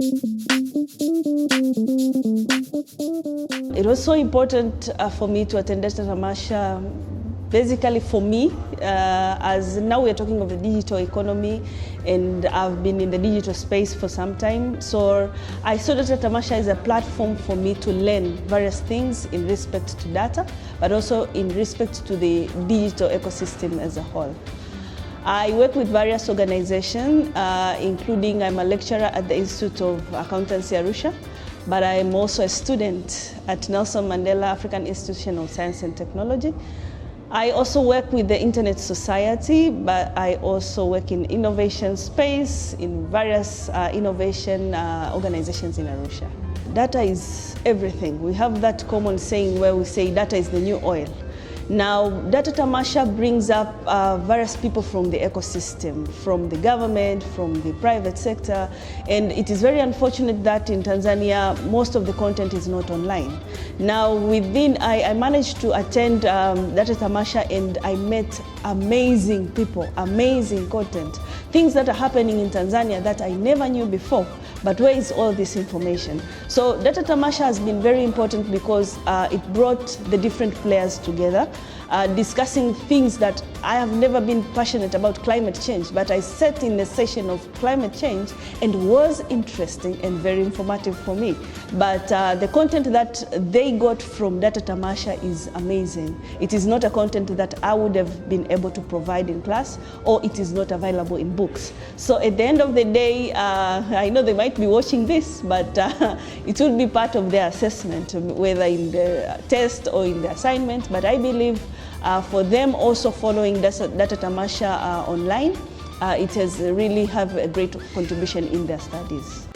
It was so important for me to attend Data Tamasha. Basically for me, as now we are talking of the digital economy, and I've been in the digital space for some time, so I saw Data Tamasha as a platform for me to learn various things in respect to data, but also in respect to the digital ecosystem as a whole. I work with various organizations, including I'm a lecturer at the Institute of Accountancy Arusha, but I'm also a student at Nelson Mandela African Institute of Science and Technology. I also work with the Internet Society, but I also work in innovation space in various innovation organizations in Arusha. Data is everything. We have that common saying where we say data is the new oil. Now, Data Tamasha brings up various people from the ecosystem, from the government, from the private sector, and it is very unfortunate that in Tanzania, most of the content is not online. Now, I managed to attend Data Tamasha, and I met amazing people, amazing content, things that are happening in Tanzania that I never knew before. But where is all this information? So Data Tamasha has been very important because it brought the different players together, discussing things that I have never been passionate about, climate change, but I sat in a session of climate change and was interesting and very informative for me. But the content that they got from Data Tamasha is amazing. It is not a content that I would have been able to provide in class, or it is not available in books. So at the end of the day, I know they might be watching this, but it will be part of their assessment, whether in the test or in the assignment. But I believe for them also following Data Tamasha online, it has really have a great contribution in their studies.